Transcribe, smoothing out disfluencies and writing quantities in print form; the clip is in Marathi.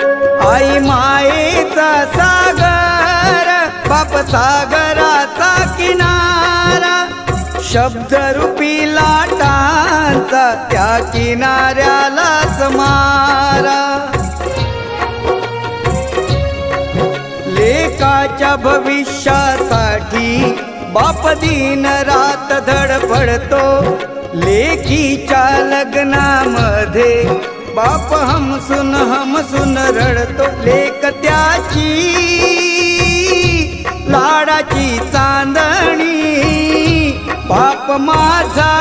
आई मायेचा सागर, बाप सागराचा किनारा, शब्दरूपी लाटांचा त्या किनाऱ्यालाच मारा. लेकाच्या भविष्यासाठी बाप दिन रात धडपडतो. लेकीच्या लग्नामध्ये बाप हमसून रडतो. लेक त्याची लाडाची चांदणी, बाप माझा